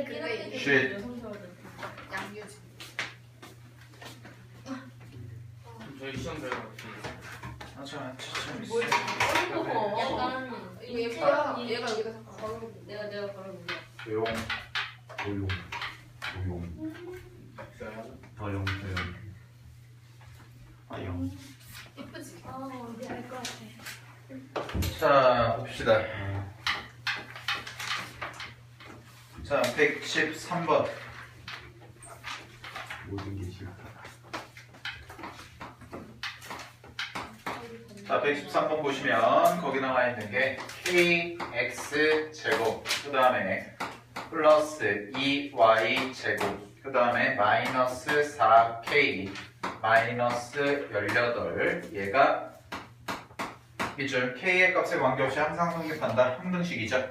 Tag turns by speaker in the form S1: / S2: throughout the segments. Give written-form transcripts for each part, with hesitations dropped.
S1: 쉿.
S2: 양규지.
S3: 저희 시험 결과
S1: 참
S2: 뭘
S4: 약간
S2: 얘가 여기서 바로
S4: 내가 바로 몰라.
S1: 조용, 조용, 조용.
S3: 있어요?
S1: 더용, 더용. 아용.
S2: 이쁘지?
S4: 이제 알 것 같아.
S1: 자, 봅시다. 자, 113번. 모든 게 싫다. 자, 113번 보시면 거기 나와 있는 게 kx 제곱, 그 다음에 플러스 2y 제곱, 그 다음에 마이너스 4k 마이너스 18. 얘가 이줄 k의 값에 관계없이 항상 성립한다. 항등식이죠.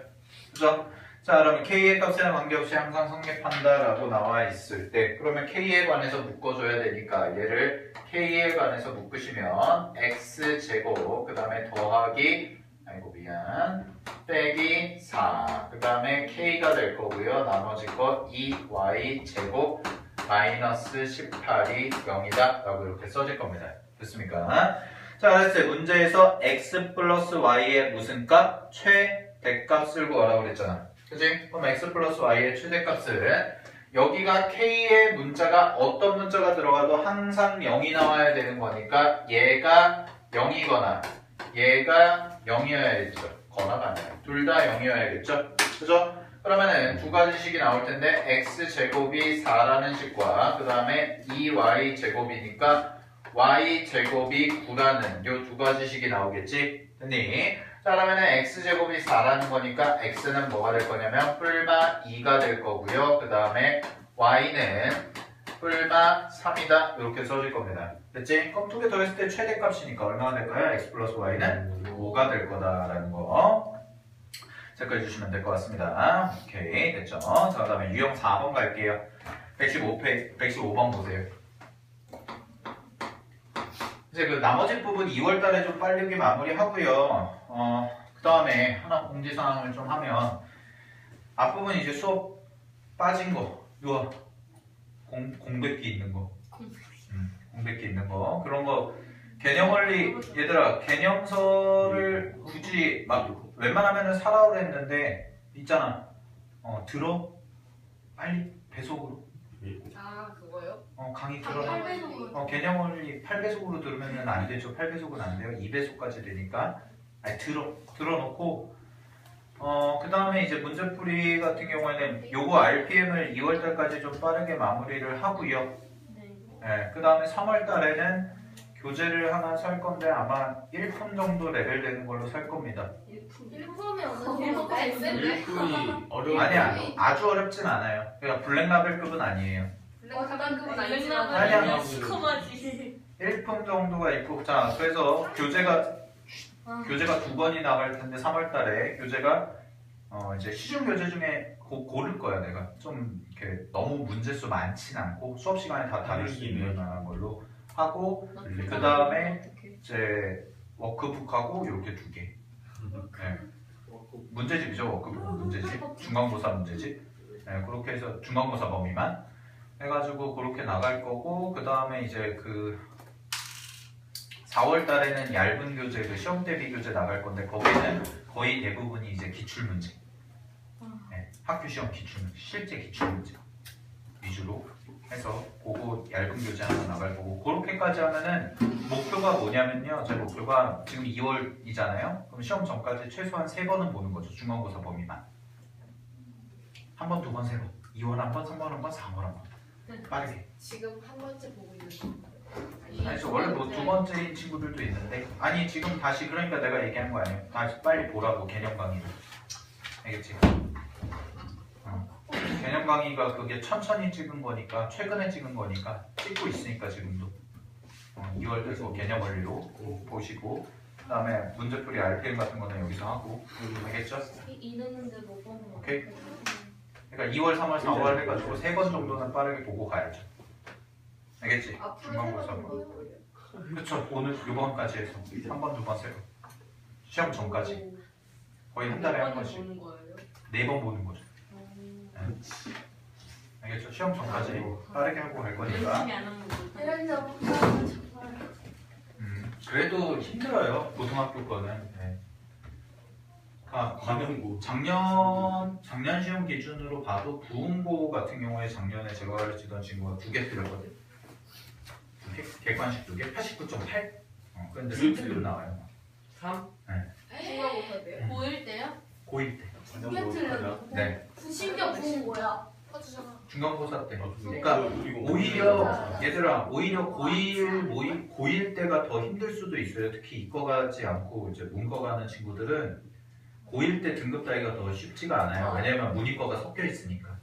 S1: 그죠? 자, 그러면 k의 값에 관계없이 항상 성립한다라고 나와 있을 때, 그러면 k에 관해서 묶어줘야 되니까 얘를 k에 관해서 묶으시면 x제곱, 그 다음에 더하기, 아이고 미안, 빼기 4, 그 다음에 k가 될 거고요. 나머지 거 2y제곱 마이너스 18이 0이다 라고 이렇게 써질 겁니다. 됐습니까? 자, 그래서 문제에서 x 플러스 y의 무슨 값? 최대값을 구하라고 그랬잖아. 그치? 그럼 x 플러스 y의 최대값은 여기가 k의 문자가 어떤 문자가 들어가도 항상 0이 나와야 되는 거니까 얘가 0이거나 얘가 0이어야겠죠. 거나가 아니라 둘 다 0이어야겠죠. 그죠? 그러면은 두 가지 식이 나올 텐데 x제곱이 4라는 식과 그 다음에 2y제곱이니까 y제곱이 9라는 요 두 가지 식이 나오겠지? 됐니? 자, 그러면은 x제곱이 4라는 거니까 x는 뭐가 될 거냐면 뿔마 2가 될 거고요. 그 다음에 y는 뿔마 3이다. 이렇게 써질 겁니다. 됐지? 그럼 두 개 더했을 때 최대값이니까 얼마가 될까요? x 플러스 y는 5가 될 거다라는 거 체크해 주시면 될 것 같습니다. 오케이, 됐죠? 자, 그 다음에 유형 4번 갈게요. 115번 보세요. 이제 그 나머지 부분 2월 달에 좀 빠르게 마무리하고요. 그 다음에 하나 공지사항을 좀 하면 앞부분 이제 수업 빠진 거, 이거 공백기 있는 거, 공백기 있는 거 그런 거 개념 원리 얘들아 개념서를 굳이 막 웬만하면은 사라고 했는데 있잖아. 들어 빨리 배속으로.
S2: 아 그거요?
S1: 강의 들어.
S4: 8배속으로.
S1: 개념 원리 8배속으로 들으면은 안 되죠. 8배속은 안 돼요. 2배속까지 되니까. 아니 들어놓고 그 다음에 이제 문제풀이 같은 경우에는 요거 RPM을 2월 달까지 좀 빠르게 마무리를 하고요. 네, 그 다음에 3월 달에는 교재를 하나 살 건데 아마 1품 정도 레벨 되는 걸로 살 겁니다.
S4: 1품이면
S3: 일꾼이 어려운
S1: 아니야, 아주 어렵진 않아요. 그러니까 블랙라벨급은 아니에요.
S2: 다단급은 아니지만
S1: 아니야.
S4: 시커마지.
S1: 1품 정도가 있고, 자, 그래서 교재가 두 번이 나갈 텐데 3월 달에 교재가 이제 시중 교재 중에 고를 거야. 내가 좀 이렇게 너무 문제수 많진 않고 수업 시간에 다 다룰 수 있는 만한 걸로 하고, 그 다음에 이제 워크북하고 이렇게 두 개. 네. 문제집이죠. 워크북 문제집, 중간고사 문제집. 네, 그렇게 해서 중간고사 범위만 해가지고 그렇게 나갈 거고, 그 다음에 이제 그 4월 달에는 얇은 교재, 그 시험 대비 교재 나갈 건데 거기는 거의 대부분이 이제 기출 문제, 네, 학교 시험 기출 문제, 실제 기출 문제 위주로 해서 그거 얇은 교재 하나 나갈 거고, 그렇게까지 하면은 목표가 뭐냐면요. 제 목표가 지금 2월이잖아요. 그럼 시험 전까지 최소한 3번은 보는 거죠. 중간고사 범위만. 한 번, 두 번, 세 번. 2월 한 번, 3번 한 번, 4번 한 번. 빠르게.
S2: 지금 한 번째 보고 있는 거.
S1: 아니, 저 원래 뭐 두 번째인 친구들도 있는데, 아니 지금 다시 그러니까 내가 얘기한 거 아니에요. 다시 빨리 보라고 개념 강의를. 알겠지? 개념 강의가 그게 천천히 찍은 거니까, 최근에 찍은 거니까 찍고 있으니까 지금도 2월 돼서 개념 원리로 보시고, 그 다음에 문제풀이 RPM 같은 거는 여기서 하고. 알겠죠?
S4: 이랬는데 못 보는 거.
S1: 오케이. 그러니까 2월, 3월, 4월 해가지고 3번 정도는 빠르게 보고 가야죠. 알겠지? 중간고사 뭐. 그쵸. 오늘 요번까지 해서 한 번, 두 번, 세 번. 시험 전까지 거의 한 달에 한 번씩. 4번 보는 거죠. 네. 시험 전까지 빠르게 하고 갈 거니까.
S4: 열심히 안 하는 거.
S2: 이런 점 정말.
S1: 그래도 힘들어요. 고등학교 거는. 네. 아,
S3: 과명고.
S1: 작년 시험 기준으로 봐도 부흥고 같은 경우에 작년에 제가 가르치던 친구가 2개 틀렸거든요. 객관식 2개, 89.8. 그런데 3등급 나와요.
S3: 3?
S2: 누가 못하대요?
S4: 고1 때요?
S1: 고1 때.
S4: 두개 틀렸는데.
S1: 네.
S4: 심지어 부은 거야.
S2: 퍼주잖아.
S1: 중간고사 때.
S3: 그러니까
S1: 오히려 얘들아, 오히려 고1 때가 더 힘들 수도 있어요. 특히 이과 가지 않고 이제 문과 가는 친구들은 고1 때 등급 따기가 더 쉽지가 않아요. 왜냐면 문이과가 섞여 있으니까.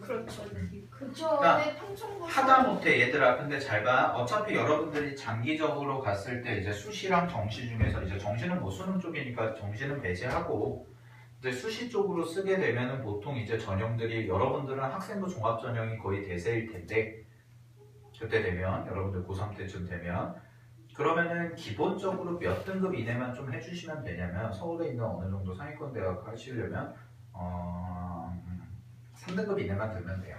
S2: 그렇죠.
S4: 그쵸.
S1: 그러니까
S2: 근데 평촌고
S1: 하다못해 얘들아, 근데 잘 봐. 어차피 여러분들이 장기적으로 갔을 때 이제 수시랑 정시 중에서 이제 정시는 뭐 수능 쪽이니까 정시는 배제하고 이제 수시 쪽으로 쓰게 되면은 보통 이제 전형들이 여러분들은 학생부 종합 전형이 거의 대세일 텐데 그때 되면 여러분들 고3 때쯤 되면 그러면은 기본적으로 몇 등급 이내만 좀 해주시면 되냐면 서울에 있는 어느 정도 상위권 대학 하시려면 3등급 이내만 들면 돼요.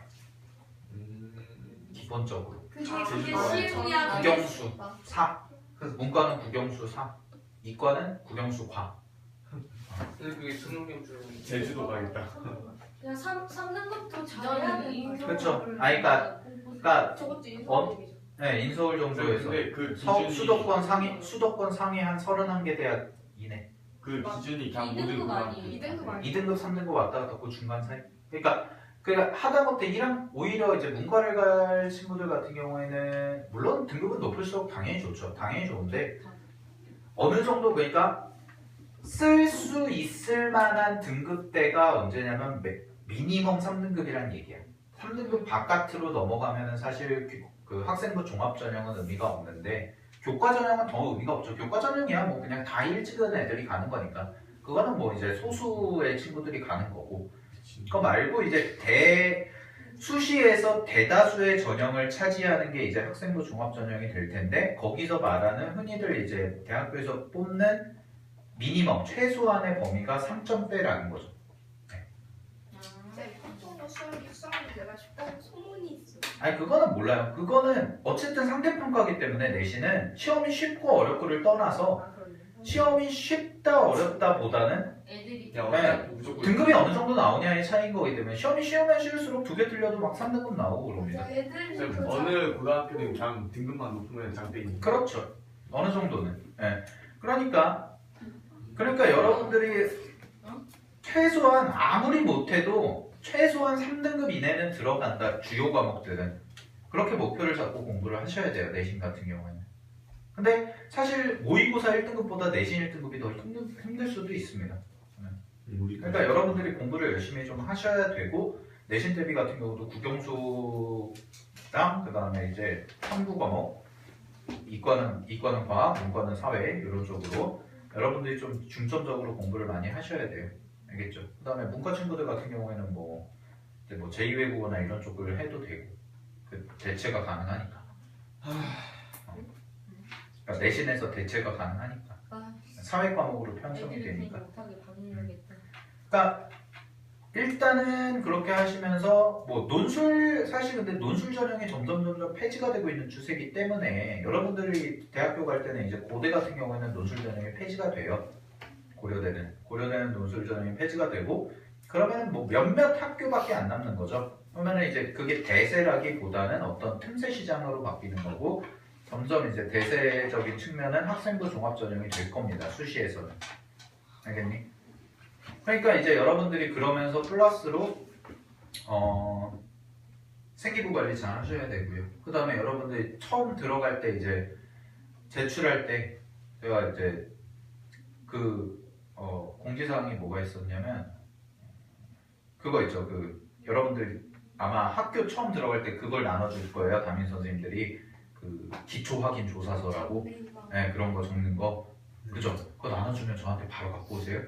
S1: 기본적으로.
S4: 그게
S3: 제주도에
S4: 시우야.
S1: 국영수 4. 그래서 문과는 국영수 4. 이과는 국영수 과.
S3: 근데 그게 수능용 줄
S5: 제주도 가겠다.
S4: 그냥 3등급도 잘해야 되는
S1: 그렇죠. 그러니까
S2: 저것도
S1: 어?
S2: 인수공이죠.
S1: 네, 인서울 정도에서
S5: 근데 그 기준이
S1: 수도권 상위 한 31개 대학 이내.
S5: 그 기준이 그냥 모든
S4: 2등급
S5: 고등학교.
S4: 아니에요?
S2: 2등급 아니에요?
S1: 2등급, 3등급 왔다 갔다 그 중간 사이. 그러니까 하다못해 오히려 이제 문과를 갈 친구들 같은 경우에는 물론 등급은 높을수록 당연히 좋죠. 당연히 좋은데 어느 정도 그러니까 쓸 수 있을 만한 등급대가 언제냐면 미니멈 3등급이란 얘기야. 3등급 바깥으로 넘어가면은 사실 그 학생부 종합 전형은 의미가 없는데 교과 전형은 더 의미가 없죠. 교과 전형이야 뭐 그냥 다 일찍은 애들이 가는 거니까 그거는 뭐 이제 소수의 친구들이 가는 거고 그거 말고 이제 수시에서 대다수의 전형을 차지하는 게 이제 학생부 종합 전형이 될 텐데 거기서 말하는 흔히들 이제 대학교에서 뽑는 미니멈 최소한의 범위가 3점대라는 거죠.
S2: 네, 평촌고 시험 육성이 내가 쉽다고 소문이 있어.
S1: 아니 그거는 몰라요. 그거는 어쨌든 상대평가기 때문에 내신은 시험이 쉽고 어렵고를 떠나서
S2: 아, 그러네.
S1: 시험이 쉽다 어렵다 보다는
S4: 애들이
S5: 야,
S1: 네.
S5: 무조건
S1: 등급이 어느 정도 나오냐의 차이인 거기 때문에 시험이 쉬우면 쉬울수록 2개 틀려도 막 3등급 나오고 그럽니다.
S2: 애들이
S5: 어느 고등학교는 그냥 등급만 높으면 장땡이.
S1: 그렇죠. 어느 정도는. 예. 그러니까 여러분들이 최소한 아무리 못해도 최소한 3등급 이내는 들어간다. 주요 과목들은. 그렇게 목표를 잡고 공부를 하셔야 돼요. 내신 같은 경우에는. 근데 사실 모의고사 1등급보다 내신 1등급이 더 힘들 수도 있습니다. 그러니까 여러분들이 공부를 열심히 좀 하셔야 되고 내신 대비 같은 경우도 국영수랑 그 다음에 이제 탐구 과목 이과는 과학, 문과는 사회 이런 쪽으로 여러분들이 좀 중점적으로 공부를 많이 하셔야 돼요. 알겠죠? 그 다음에 문과 친구들 같은 경우에는 뭐 제2외국어나 이런 쪽을 해도 되고 그 대체가 가능하니까. 그러니까 내신에서 대체가 가능하니까. 사회 과목으로 편성이
S4: 애들이
S1: 되니까.
S4: 못하게 방해하겠다.
S1: 그러니까 일단은 그렇게 하시면서 뭐 사실 근데 논술 전형이 점점 폐지가 되고 있는 추세이기 때문에 여러분들이 대학교 갈 때는 이제 고대 같은 경우에는 논술 전형이 폐지가 돼요. 고려대는 논술 전형이 폐지가 되고 그러면 뭐 몇몇 학교밖에 안 남는 거죠. 그러면은 이제 그게 대세라기보다는 어떤 틈새 시장으로 바뀌는 거고 점점 이제 대세적인 측면은 학생부 종합 전형이 될 겁니다. 수시에서는. 알겠니? 그러니까 이제 여러분들이 그러면서 플러스로 생기부 관리 잘 하셔야 되고요. 그 다음에 여러분들이 처음 들어갈 때 이제 제출할 때 제가 이제 공지사항이 뭐가 있었냐면 그거 있죠. 여러분들 아마 학교 처음 들어갈 때 그걸 나눠줄 거예요. 담임 선생님들이 기초 확인 조사서라고 네, 그런 거 적는 거 그죠? 그거 나눠주면 저한테 바로 갖고 오세요.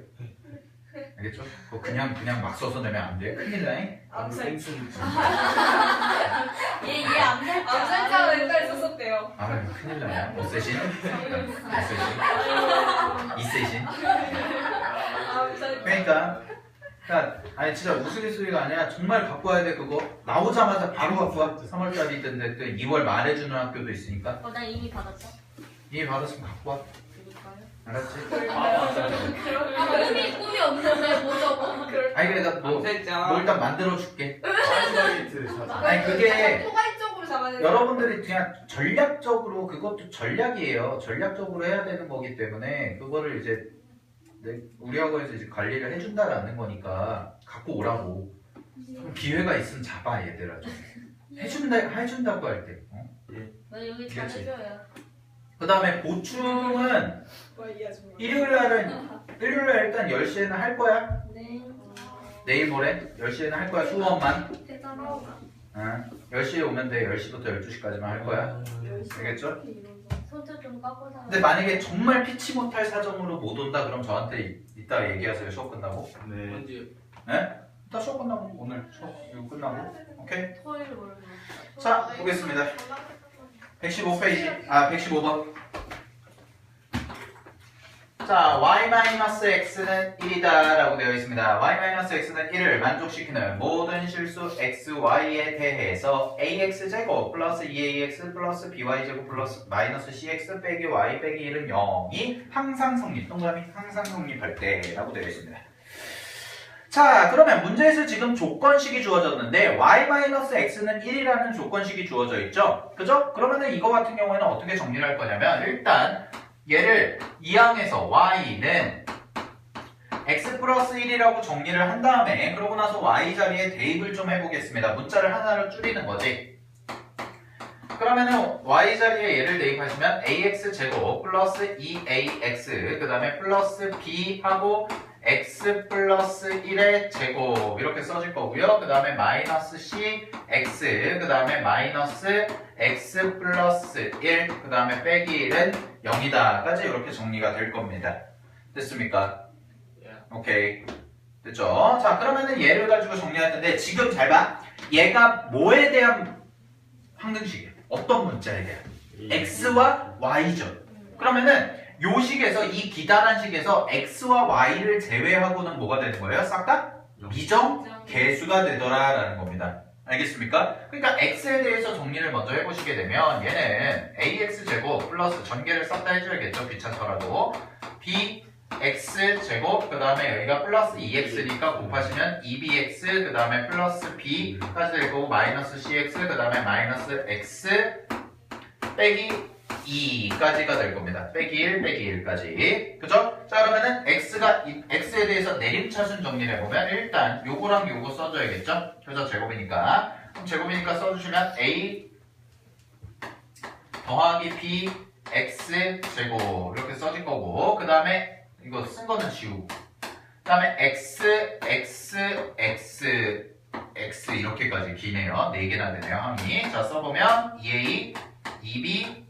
S1: 알겠죠? 그거 그냥 막 써서 내면 안 돼요. 큰일 나잉.
S4: 얘안 될 줄
S2: 암살자가
S4: 알았는데.
S2: 옛날에 썼었대요.
S1: 아 큰일 나요. 어쌔신? 이세신?
S2: 암살.
S1: 그러니까 그러니까 아니 진짜 우스갯소리가 아니라 정말 갖고 와야 돼 그거. 나오자마자 바로 갖고 와. 3월달이던데 또 2월 말에 주는 학교도 있으니까.
S4: 나 이미 받았어.
S1: 이미 받았으면 갖고 와.
S4: 그럴까요?
S1: 알았지?
S2: 꿈이 없는데 뭐 저거.
S1: 아니 그래 나뭐
S3: 암살자.
S1: 일단 만들어 줄게.
S5: 파이널리트 사자.
S1: 아니 그게
S2: 포괄적으로 잡아야 돼.
S1: 여러분들이 그냥 전략적으로 그것도 전략이에요. 전략적으로 해야 되는 거기 때문에 그거를 이제 우리 학원에서 이제 관리를 해준다라는 거니까 갖고 오라고. 그럼 기회가 있으면 잡아 얘들아. 해준다고 할 때.
S4: 나 여기
S1: 그치.
S4: 잘해줘요.
S1: 그 다음에 보충은
S2: 뭐이 아줌마.
S1: 일요일날 일단 10시에는 할 거야.
S4: 네.
S1: 내일 모레 10시에는 할 거야. 수업만.
S4: 대단하다.
S1: 응. 10시에 오면 돼. 10시부터 12시까지만 할 거야. 알겠죠?
S4: 손톱 좀 깎고 살아.
S1: 근데 만약에 정말 피치 못할 사정으로 못 온다 그럼 저한테 이따 얘기하세요. 수업 끝나고.
S5: 네.
S3: 언제?
S1: 이따 수업 끝나고 오늘 수업 이거 끝나고. 오케이.
S4: 토요일 월요일.
S1: 자 보겠습니다. 115페이지. 115번. 자, y-x는 1이다 라고 되어 있습니다. y-x는 1을 만족시키는 모든 실수 xy에 대해서 ax제곱 플러스 2ax 플러스 by제곱 플러스 마이너스 cx 빼기 y 빼기 1은 0이 항상 성립, 동그라미 항상 성립할 때 라고 되어 있습니다. 자, 그러면 문제에서 지금 조건식이 주어졌는데 y-x는 1이라는 조건식이 주어져 있죠? 그죠? 그러면은 이거 같은 경우에는 어떻게 정리를 할 거냐면 일단 얘를 이항에서 y는 x 플러스 1이라고 정리를 한 다음에 그러고 나서 y 자리에 대입을 좀 해보겠습니다. 문자를 하나로 줄이는 거지. 그러면은 y 자리에 얘를 대입하시면 ax 제곱 플러스 2ax 그 다음에 플러스 b하고 x 플러스 1의 제곱 이렇게 써질 거고요. 그 다음에 마이너스 cx 그 다음에 마이너스 x 플러스 1 그 다음에 빼기 1은 0이다 까지 이렇게 정리가 될 겁니다. 됐습니까? 오케이 됐죠? 자 그러면은 얘를 가지고 정리할 텐데 지금 잘 봐. 얘가 뭐에 대한 항등식이에요? 어떤 문자에 대한? x와 y죠. 그러면은 요 식에서 이 기다란 식에서 x와 y를 제외하고는 뭐가 되는 거예요? 싹 다 미정 개수가 되더라라는 겁니다. 알겠습니까? 그러니까 x에 대해서 정리를 먼저 해보시게 되면 얘는 ax 제곱 플러스 전개를 싹 다 해줘야겠죠? 귀찮더라도 bx 제곱 그 다음에 여기가 플러스 2x니까 곱하시면 2bx 그 다음에 플러스 b까지 될 거고 마이너스 cx 그 다음에 마이너스 x 빼기 2까지가 될 겁니다. 빼기 1, 빼기 1까지. 그죠? 자, 그러면은 x에 대해서 내림차순 정리를 해보면 일단 요거랑 요거 써줘야겠죠? 그죠? 제곱이니까. 그럼 제곱이니까 써주시면 a 더하기 b x 제곱 이렇게 써질 거고 그 다음에 이거 쓴 거는 지우고 그 다음에 x 이렇게까지 기네요. 4개나 되네요. 항이. 자, 써보면 2a 2b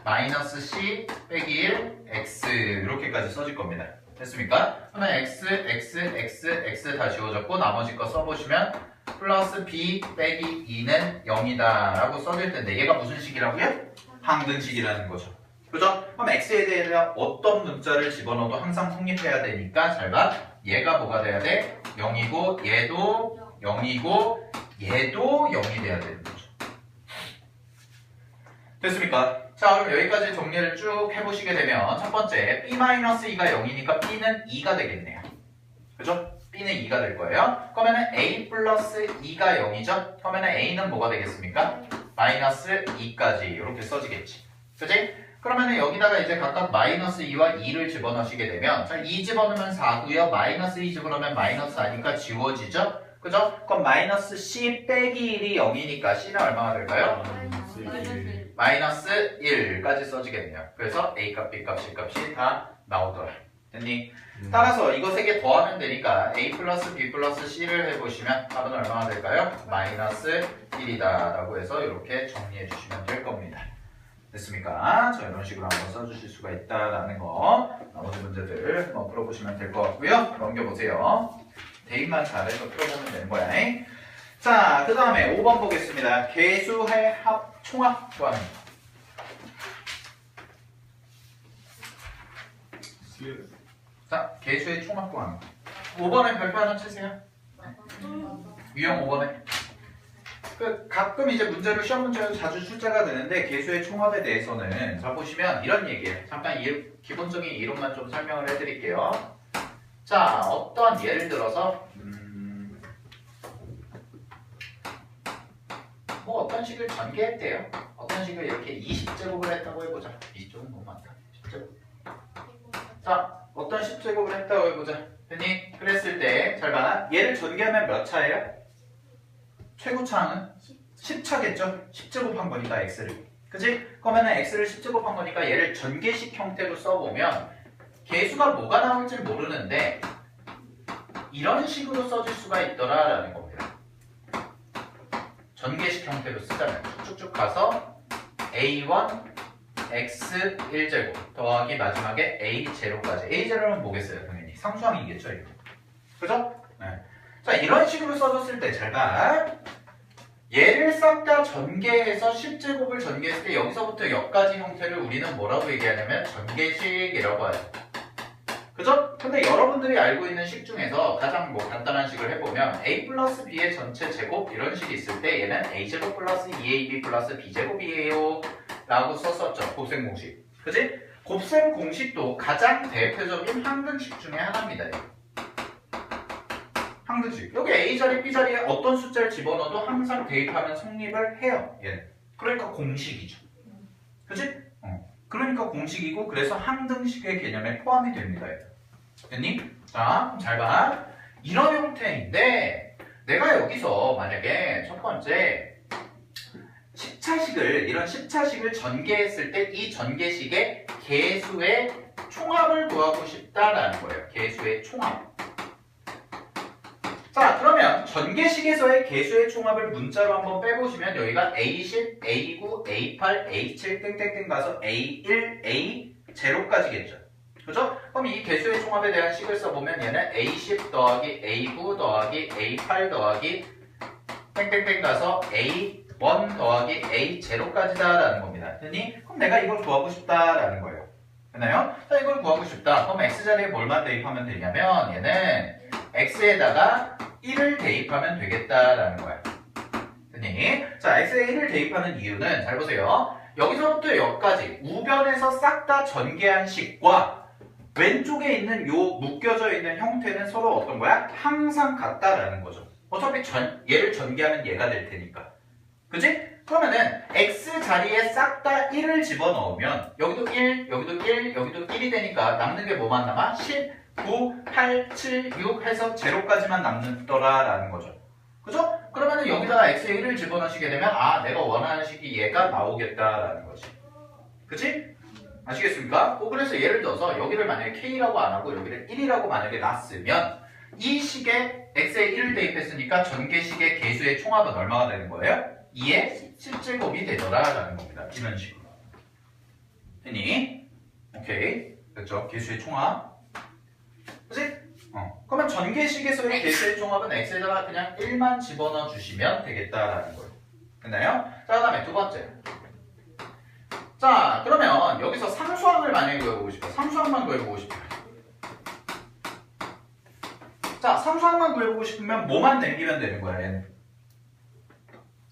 S1: 마이너스 c 빼기 1 x 이렇게까지 써질 겁니다. 됐습니까? 그러면 x 다 지워졌고 나머지 거 써보시면 플러스 b 빼기 2는 0이다 라고 써질 텐데 얘가 무슨 식이라고요? 항등식이라는 거죠. 그죠? 그럼 x에 대해서 어떤 문자를 집어넣어도 항상 성립해야 되니까 잘 봐. 얘가 뭐가 돼야 돼? 0이고 얘도 0이고 얘도 0이 돼야 되는 거죠. 됐습니까? 자, 그럼 여기까지 정리를 쭉 해보시게 되면 첫 번째 b-2가 0이니까 b는 2가 되겠네요. 그죠? b는 2가 될 거예요. 그러면은 a 플러스 2가 0이죠? 그러면은 a는 뭐가 되겠습니까? 마이너스 2까지 이렇게 써지겠지. 그치? 그러면은 여기다가 이제 각각 마이너스 2와 2를 집어넣으시게 되면 자, 2 집어넣으면 4고요. 마이너스 2 집어넣으면 마이너스 4니까 지워지죠? 그죠? 그럼 마이너스 c 빼기 1이 0이니까 c는 얼마가 될까요? 마이너스 1까지 써지겠네요. 그래서 a 값, b 값, c 값이 다 나오더라. 됐니? 따라서 이거 3개 더하면 되니까 a 플러스 b 플러스 c를 해보시면 답은 얼마가 될까요? 마이너스 1이다 라고 해서 이렇게 정리해 주시면 될 겁니다. 됐습니까? 자, 이런 식으로 한번 써주실 수가 있다라는 거 나머지 문제들 한번 풀어보시면 될 것 같고요. 넘겨보세요. 대입만 잘해서 풀어보면 되는 거야. 자, 그 다음에 5번 보겠습니다. 개수의 총합 구합니다. 자, 개수의 총합 구합니다. 5번에 별표 하나 치세요. 유형 5번에. 가끔 이제 문제로 시험 문제로 자주 출제가 되는데 개수의 총합에 대해서는 자 보시면 이런 얘기예요. 잠깐 기본적인 이론만 좀 설명을 해드릴게요. 자 어떤 예를 들어서 뭐 어떤 식을 전개했대요. 어떤 식을 이렇게 20제곱을 했다고 해보자. 20제곱 너무 많다. 10제곱. 자 어떤 10제곱을 했다고 해보자. 됐니? 그랬을 때 잘 봐. 얘를 전개하면 몇 차예요? 최고차항은 10차겠죠? 10제곱한 거니까 x를. 그치? 그러면 x를 10제곱한 거니까 얘를 전개식 형태로 써보면 개수가 뭐가 나올지 모르는데 이런 식으로 써질 수가 있더라라는 겁니다. 전개식 형태로 쓰자면 쭉쭉 가서 a1 x 1제곱 더하기 마지막에 a0까지. a0는 뭐겠어요? 당연히 상수항이겠죠? 이거. 그죠? 네. 자 이런 식으로 써줬을 때 잘 봐. 얘를 싹 다 전개해서 10제곱을 전개했을 때 여기서부터 여기까지 형태를 우리는 뭐라고 얘기하냐면 전개식이라고 하죠. 그죠? 근데 여러분들이 알고 있는 식 중에서 가장 뭐 간단한 식을 해보면 a 플러스 b의 전체 제곱 이런 식이 있을 때 얘는 a제곱 플러스 2ab 플러스 b제곱이에요 라고 썼었죠. 곱셈 공식. 그지? 곱셈 공식도 가장 대표적인 항등식 중에 하나입니다. 항등식. 여기 A자리, B자리에 어떤 숫자를 집어넣어도 항상 대입하면 성립을 해요. 얘는. 그러니까 공식이죠. 그치? 그러니까 공식이고 그래서 항등식의 개념에 포함이 됩니다. 됐니? 자, 그럼 잘 봐. 이런 형태인데 내가 여기서 만약에 첫 번째 10차식을 이런 10차식을 전개했을 때 이 전개식의 개수의 총합을 구하고 싶다라는 거예요. 개수의 총합. 자 그러면 전개식에서의 개수의 총합을 문자로 한번 빼보시면 여기가 A10, A9, A8, A7 땡땡땡 가서 A1, A0까지겠죠. 그죠? 그럼 이 개수의 총합에 대한 식을 써보면 얘는 A10 더하기 A9 더하기 A8 더하기 땡땡땡 가서 A1 더하기 A0까지다 라는 겁니다. 됐니? 그럼 내가 이걸 구하고 싶다라는 거예요. 됐나요? 자 이걸 구하고 싶다. 그럼 X자리에 뭘만 대입하면 되냐면 얘는 X에다가 1을 대입하면 되겠다라는 거야. 됐니? 자, X에 1을 대입하는 이유는 잘 보세요. 여기서부터 여기까지 우변에서 싹 다 전개한 식과 왼쪽에 있는 요 묶여져 있는 형태는 서로 어떤 거야? 항상 같다라는 거죠. 어차피 얘를 전개하면 얘가 될 테니까. 그지? 그러면은 X 자리에 싹 다 1을 집어넣으면 여기도 1, 여기도 1, 여기도 1이 되니까 남는 게 뭐만 남아? 10 9, 8, 7, 6 해서 0까지만 남더라라는 거죠. 그죠? 그러면은 여기다가 x에 1을 집어넣으시게 되면 아 내가 원하는 식이 얘가 나오겠다라는 거지. 그치? 아시겠습니까? 그래서 예를 들어서 여기를 만약에 k라고 안 하고 여기를 1이라고 만약에 놨으면 이 식에 x에 1을 대입했으니까 전개식의 개수의 총합은 얼마가 되는 거예요? 2의 10제곱이 되더라라는 겁니다. 이런 식으로. 됐니? 오케이. 됐죠? 개수의 총합. 그치? 그러면 전개식에서의 개수의 총합은 x에다가 그냥 1만 집어넣어 주시면 되겠다라는 거예요. 됐나요? 자, 그 다음에 두 번째. 자, 그러면 여기서 상수항을 만약에 구해보고 싶어요. 상수항만 구해보고 싶어요. 자, 상수항만 구해보고 싶으면 뭐만 남기면 되는 거야, 얘는?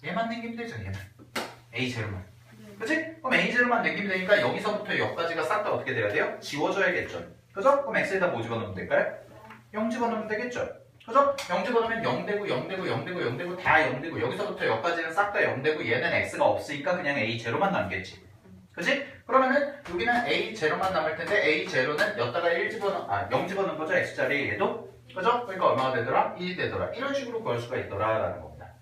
S1: 얘만 남기면 되죠, 얘는. A0만. 그치? 그럼 A0만 남기면 되니까 여기서부터 여기까지가 싹 다 어떻게 돼야 돼요? 지워져야겠죠. 그죠? 그럼 x에다 뭐 집어넣으면 될까요? 0 집어넣으면 되겠죠. 그죠? 0 집어넣으면 0 되고 0 되고 0 되고 0 되고 다 0 되고 여기서부터 여기까지는 싹 다 0 되고 얘는 x가 없으니까 그냥 a0만 남겠지. 그지? 그러면은 여기는 a0만 남을 텐데 a0는 여기다가 0 집어넣은 거죠. x자리에 얘도. 그죠? 그러니까 얼마가 되더라? 1이 되더라. 이런 식으로 구할 수가 있더라라는 겁니다.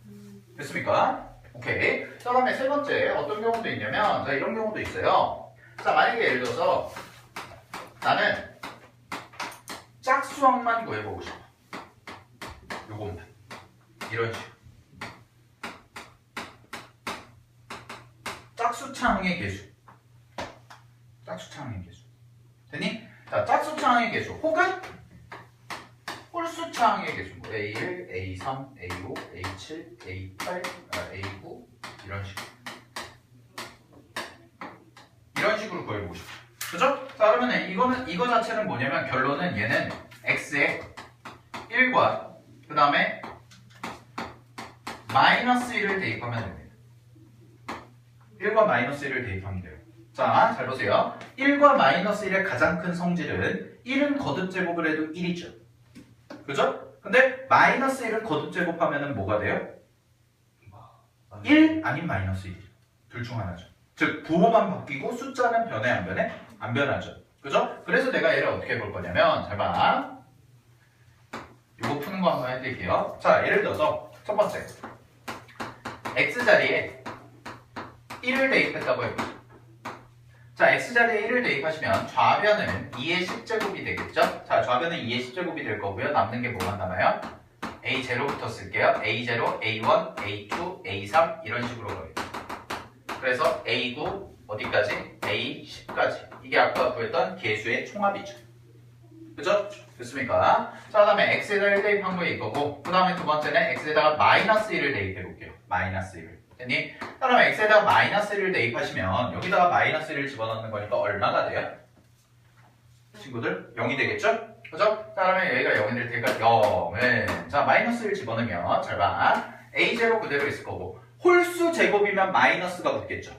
S1: 됐습니까? 오케이. 자, 그다음에 세 번째 어떤 경우도 있냐면 자 이런 경우도 있어요. 자 만약에 예를 들어서 나는 짝수항만 구해보고 싶어. 요것만. 이런 식으로. 짝수차항의 개수. 짝수차항의 개수. 됐니? 자, 짝수차항의 개수. 혹은 홀수차항의 개수. 뭐 A1, A3, A5, A7, A8, A9 이런 식으로. 이런 식으로 구해보고 싶어. 그죠? 자 그러면 이거 자체는 뭐냐면 결론은 얘는 x에 1과 그 다음에 마이너스 1을 대입하면 됩니다. 1과 마이너스 1을 대입하면 돼요. 자, 잘 보세요. 1과 마이너스 1의 가장 큰 성질은 1은 거듭제곱을 해도 1이죠. 그죠? 근데 마이너스 1을 거듭제곱하면 뭐가 돼요? 1 아닌 마이너스 1이죠. 둘 중 하나죠. 즉 부호만 바뀌고 숫자는 변해 안 변해? 안 변하죠. 그죠? 그래서 내가 얘를 어떻게 볼 거냐면 잘 봐. 이거 푸는 거 한번 해드릴게요. 자, 예를 들어서 첫 번째 x자리에 1을 대입했다고 해보죠. 자, x자리에 1을 대입하시면 좌변은 2의 10제곱이 되겠죠? 자, 좌변은 2의 10제곱이 될 거고요. 남는 게 뭐가 남아요? a0부터 쓸게요. a0, a1, a2, a3 이런 식으로 가겠죠. 그래서 a9 어디까지? a10까지. 이게 아까 구했던 개수의 총합이죠. 그죠? 됐습니까? 자, 그 다음에 x에다 1 대입한 거 이거고, 그 다음에 두 번째는 x에다가 마이너스 1을 대입해 볼게요. 마이너스 1을. 됐니? 그 다음에 x에다가 마이너스 1을 대입하시면 여기다가 마이너스 1을 집어넣는 거니까 얼마가 돼요? 친구들? 0이 되겠죠? 그죠? 자, 그러면 여기가 0이 될 테니까 0은 자, 마이너스 1 집어넣으면 잘 봐. a0 그대로 있을 거고 홀수 제곱이면 마이너스가 붙겠죠?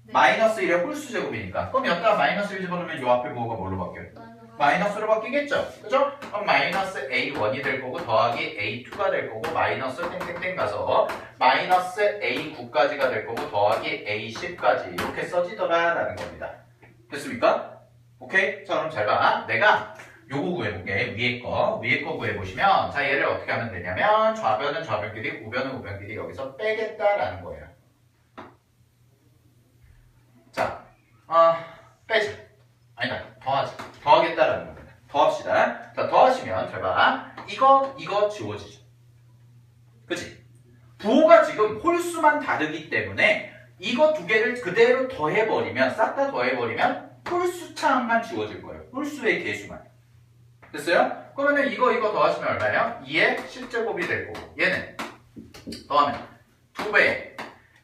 S2: 네.
S1: 마이너스 1의 홀수 제곱이니까 그럼 여기다가 마이너스 1 집어넣으면 요 앞에 부호가 뭘로 바뀌어요? 마이너스로 바뀌겠죠? 그죠? 그럼 마이너스 a1이 될 거고 더하기 a2가 될 거고 마이너스 땡땡땡 가서 마이너스 a9까지가 될 거고 더하기 a10까지 이렇게 써지더라 라는 겁니다. 됐습니까? 오케이? 자, 그럼 잘 봐. 내가 요거 구해볼게. 위에 거 구해보시면 자, 얘를 어떻게 하면 되냐면 좌변은 좌변끼리 우변은 우변끼리 여기서 빼겠다라는 거예요. 자, 빼자. 아니다. 더하자. 더하겠다라는 겁니다. 더합시다. 자, 더하시면 잘 봐. 이거 지워지죠. 그치? 부호가 지금 홀수만 다르기 때문에 이거 두 개를 그대로 더해버리면 싹 다 더해버리면 홀수 차항만 지워질 거예요. 홀수의 개수만. 됐어요? 그러면 이거 더하시면 얼마예요? 2의 10제곱이 될 거고 얘는 더하면 2배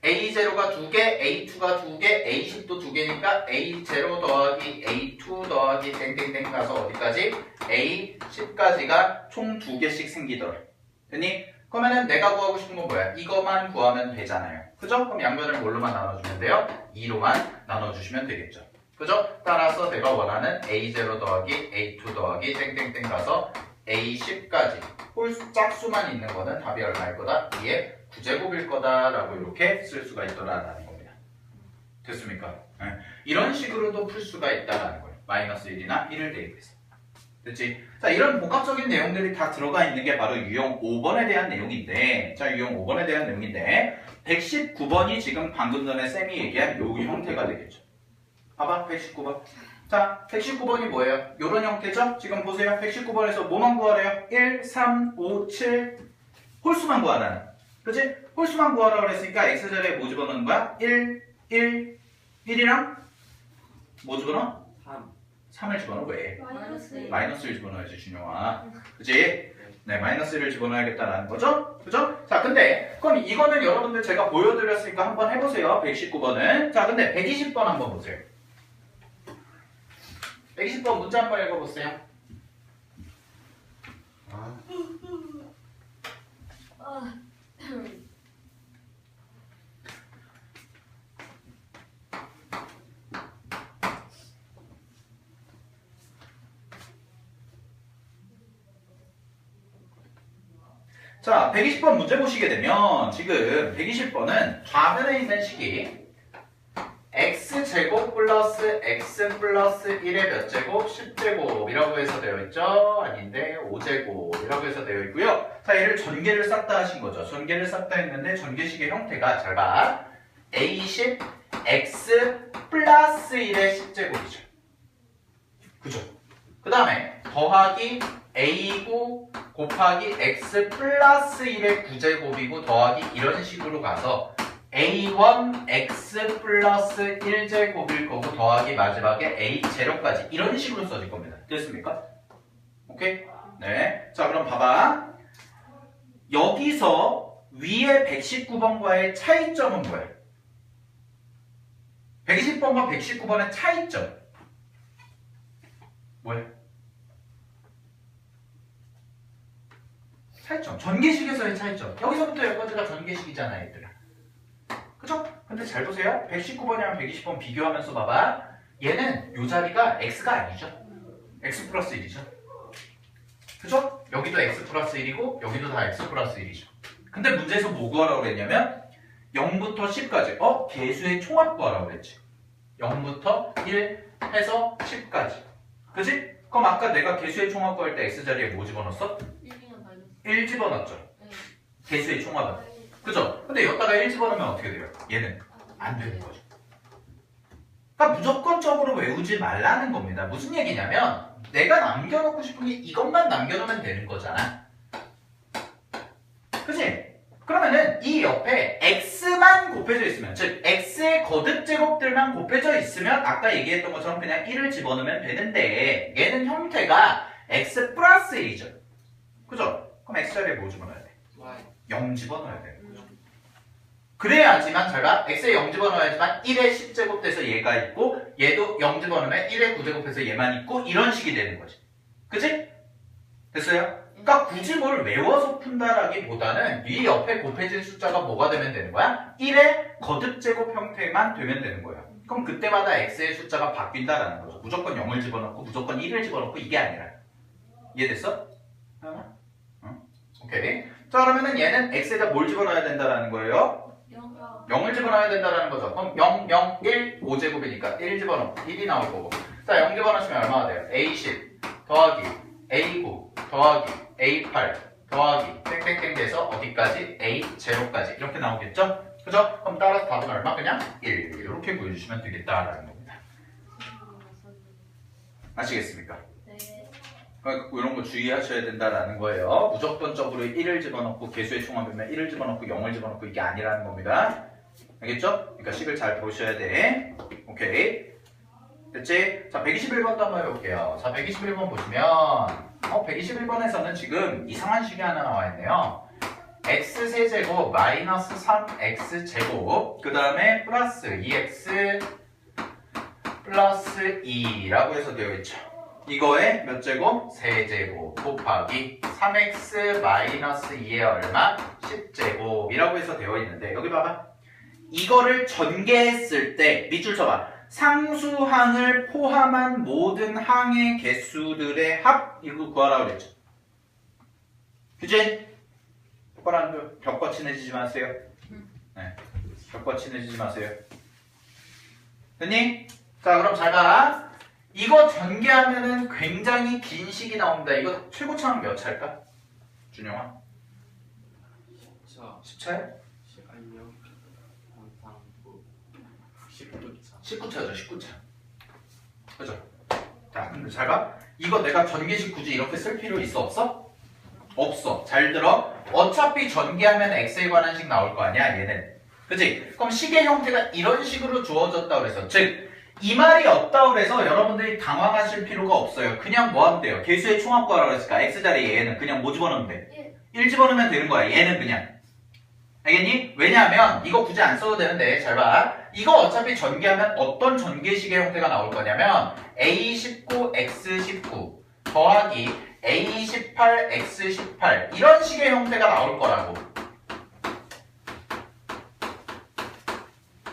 S1: a0가 2개, a2가 2개, a10도 2개니까 a0 더하기 a2 더하기 땡땡땡 가서 어디까지? a10까지가 총 2개씩 생기더라. 됐니? 그러면은 내가 구하고 싶은 건 뭐야? 이거만 구하면 되잖아요. 그죠? 그럼 양변을 뭘로만 나눠주면 돼요? 2로만 나눠주시면 되겠죠. 그죠? 따라서 내가 원하는 a0 더하기 a2 더하기 땡땡땡 가서 a10까지 홀수 짝수만 있는 거는 답이 얼마일 거다? 2의 9제곱일 거다라고 이렇게 쓸 수가 있더라라는 겁니다. 됐습니까? 네. 이런 식으로도 풀 수가 있다라는 거예요. 마이너스 1이나 1을 대입해서. 됐지? 자, 이런 복합적인 내용들이 다 들어가 있는 게 바로 유형 5번에 대한 내용인데, 자, 유형 5번에 대한 내용인데 119번이 지금 방금 전에 쌤이 얘기한 요 형태가 되겠죠. 봐봐, 119번. 자, 119번이 뭐예요? 요런 형태죠? 지금 보세요. 119번에서 뭐만 구하래요? 1, 3, 5, 7 홀수만 구하라는. 그치? 홀수만 구하라고 그랬으니까 x자리에 뭐 집어넣는 거야? 1, 1, 1이랑 뭐 집어넣어? 3을 집어넣어. 왜? 마이너스를 집어넣어야지, 준영아. 그치? 네, 마이너스를 집어넣어야겠다라는 거죠? 그죠? 자, 근데 그럼 이거는 여러분들 제가 보여드렸으니까 한번 해보세요. 119번은. 자, 근데 120번 한번 보세요. 120번 문제 한번 읽어보세요. 자, 120번 문제 보시게 되면 지금 120번은 좌변에 있는 식이 x제곱 플러스 x 플러스 1의 몇 제곱? 10제곱이라고 해서 되어 있죠? 아닌데 5제곱이라고 해서 되어 있고요. 자, 얘를 전개를 싹 다 하신 거죠. 전개를 싹 다 했는데 전개식의 형태가 잘 봐. a10 x 플러스 1의 10제곱이죠. 그죠? 그 다음에 더하기 a9 곱하기 x 플러스 1의 9제곱이고 더하기 이런 식으로 가서 a1 x 플러스 1제곱일 거고 더하기 마지막에 a0까지 이런 식으로 써질 겁니다. 됐습니까? 오케이? 네. 자, 그럼 봐봐. 여기서 위에 119번과의 차이점은 뭐예요? 120번과 119번의 차이점 뭐예요? 차이점. 전개식에서의 차이점. 여기서부터 여기까지가 전개식이잖아, 얘들아. 그죠? 근데 잘 보세요. 119번이랑 120번 비교하면서 봐봐. 얘는 요 자리가 x가 아니죠. x 플러스 1이죠. 그죠? 여기도 x 플러스 1이고 여기도 다 x 플러스 1이죠. 근데 문제에서 뭐 구하라고 그랬냐면 0부터 10까지. 개수의 총합 구하라고 그랬지. 0부터 1 해서 10까지. 그지? 그럼 아까 내가 개수의 총합 구할 때 x자리에 뭐 집어넣었어?
S4: 1이면 마이너스.
S1: 1 집어넣었죠.
S4: 네.
S1: 개수의 총합은. 그죠? 근데 여기다가 1 집어넣으면 어떻게 돼요? 얘는 안 되는 거죠. 그러니까 무조건적으로 외우지 말라는 겁니다. 무슨 얘기냐면 내가 남겨놓고 싶은 게 이것만 남겨놓으면 되는 거잖아. 그치? 그러면은 이 옆에 x만 곱해져 있으면, 즉 x의 거듭 제곱들만 곱해져 있으면 아까 얘기했던 것처럼 그냥 1을 집어넣으면 되는데 얘는 형태가 x 플러스 1이죠. 그죠? 그럼 x자리에 뭐 집어넣어야 돼?
S3: Y
S1: 0 집어넣어야 돼. 그래야지만 제가 x에 0 집어넣어야지만 1의 10제곱 돼서 얘가 있고 얘도 0 집어넣으면 1의 9제곱 해서 얘만 있고 이런 식이 되는 거지. 그치? 됐어요? 그러니까 굳이 뭘 외워서 푼다라기보다는 이 옆에 곱해진 숫자가 뭐가 되면 되는 거야? 1의 거듭제곱 형태만 되면 되는 거야. 그럼 그때마다 x의 숫자가 바뀐다라는 거죠. 무조건 0을 집어넣고 무조건 1을 집어넣고 이게 아니라. 이해됐어? 하나? 응? 오케이. 자 그러면은 얘는 x에다 뭘 집어넣어야 된다라는 거예요? 0을 집어넣어야 된다는 거죠. 그럼 0, 0, 1, 5제곱이니까 1 집어넣고 1이 나올 거고. 자, 0 집어넣으시면 얼마가 돼요? A10 더하기 A9 더하기 A8 더하기 땡땡땡 돼서 어디까지? A0까지 이렇게 나오겠죠? 그죠? 그럼 따라서 답은 얼마? 그냥 1 이렇게 보여주시면 되겠다라는 겁니다. 아시겠습니까?
S4: 네.
S1: 그러니까 이런 거 주의하셔야 된다라는 거예요. 무조건적으로 1을 집어넣고 개수의 총합이면 1을 집어넣고 0을 집어넣고 이게 아니라는 겁니다. 알겠죠? 그러니까 식을 잘 보셔야 돼. 오케이. 됐지? 자, 121번도 한번 해볼게요. 자, 121번 보시면 121번에서는 지금 이상한 식이 하나 나와 있네요. x세제곱 마이너스 3x제곱 그 다음에 플러스 2x 플러스 2라고 해서 되어 있죠. 이거에 몇 제곱? 세제곱 곱하기 3x 마이너스 2의 얼마? 10제곱이라고 해서 되어 있는데 여기 봐봐. 이거를 전개했을 때 밑줄 쳐봐. 상수항을 포함한 모든 항의 개수들의 합 이거 구하라고 그랬죠. 규진 똑바로 벽과 친해지지 마세요. 네, 벽과 친해지지 마세요. 됐니? 자 그럼 잘 봐. 이거 전개하면은 굉장히 긴 식이 나옵니다. 이거 최고차는 몇 차일까? 준영아? 10차야?
S3: 아니요 19차
S1: 19차죠, 19차. 그죠? 자, 근데 잘 봐. 이거 내가 전개식 굳이 이렇게 쓸 필요 있어, 없어? 없어. 잘 들어. 어차피 전개하면 x에 관한 식 나올 거 아니야, 얘는. 그치? 그럼 식의 형태가 이런 식으로 주어졌다 그래서. 즉, 이 말이 없다 그래서 여러분들이 당황하실 필요가 없어요. 그냥 뭐 하면 돼요? 개수의 총합 구하라고 했을까? x자리에 얘는 그냥 뭐 집어넣으면 돼? 1 집어넣으면 되는 거야. 얘는 그냥. 알겠니? 왜냐하면 이거 굳이 안 써도 되는데 잘 봐. 이거 어차피 전개하면 어떤 전개식의 형태가 나올 거냐면 A19, X19 더하기 A18, X18 이런 식의 형태가 나올 거라고.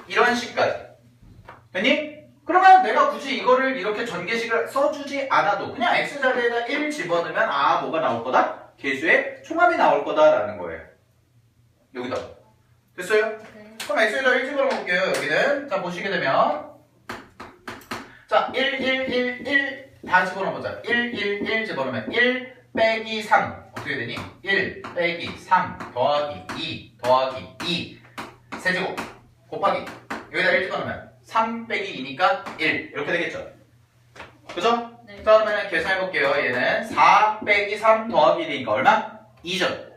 S1: 이런 식까지. 됐니? 그러면 내가 굳이 이거를 이렇게 전개식을 써주지 않아도 그냥 X자리에다 1 집어넣으면 뭐가 나올 거다? 개수의 총합이 나올 거다라는 거예요. 여기다. 됐어요?
S4: 네.
S1: 그럼 x에다 1 집어넣을게요. 여기는. 자, 보시게 되면. 자, 1, 1, 1, 1. 다 집어넣어보자. 1, 1, 1 집어넣으면 1 빼기 3. 어떻게 되니? 1 빼기 3 더하기 2 더하기 2. 세제곱. 곱하기. 여기다 1 집어넣으면 3 빼기 2니까 1. 이렇게 되겠죠? 그죠?
S4: 네.
S1: 자, 그러면 계산해볼게요. 얘는 4 빼기 3 더하기 1이니까 얼마? 2죠.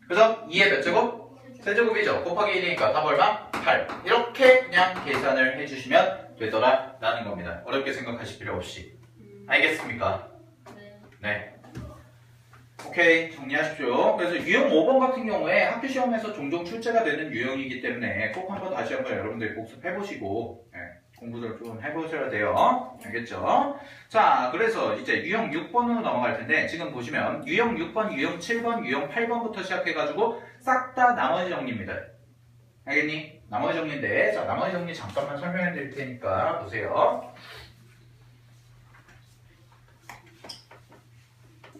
S1: 그죠? 2의 몇 제곱? 세제곱이죠. 곱하기 1이니까 답 얼마? 8. 이렇게 그냥 계산을 해주시면 되더라라는 겁니다. 어렵게 생각하실 필요 없이. 알겠습니까?
S4: 네.
S1: 네. 오케이. 정리하십시오. 그래서 유형 5번 같은 경우에 학교 시험에서 종종 출제가 되는 유형이기 때문에 꼭 한번 다시 한번 여러분들이 복습해보시고 공부를 좀 해보셔야 돼요. 알겠죠? 자, 그래서 이제 유형 6번으로 넘어갈 텐데 지금 보시면 유형 6번, 유형 7번, 유형 8번부터 시작해가지고 싹 다 나머지 정리입니다. 알겠니? 나머지 정리인데 자, 나머지 정리 잠깐만 설명해 드릴 테니까 보세요.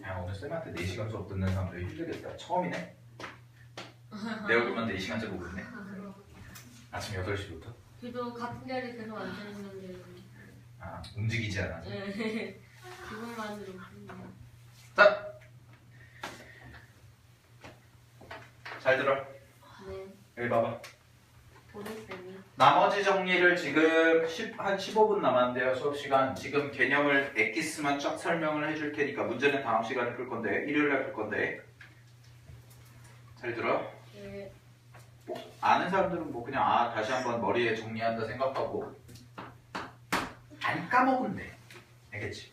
S1: 야, 오늘 쌤한테 4시간 수업 듣는 사람들이 힘들겠다. 처음이네? 내 얼굴만 4시간째 보고 있네. 아침 8시부터.
S4: 그래도 같은 자리에 계속 앉아있는데.
S1: 아, 움직이지 않아.
S4: 네. 그걸만으로.
S1: 자, 잘 들어.
S4: 네.
S1: 여기 봐봐.
S4: 보냈더니.
S1: 나머지 정리를 지금 한 15분 남았는데요. 수업시간. 지금 개념을 엑기스만 쫙 설명을 해줄 테니까 문제는 다음 시간에 풀 건데 일요일날 풀 건데 잘 들어.
S4: 네.
S1: 뭐, 아는 사람들은 뭐 그냥 아 다시 한번 머리에 정리한다 생각하고 안 까먹으면 돼. 알겠지?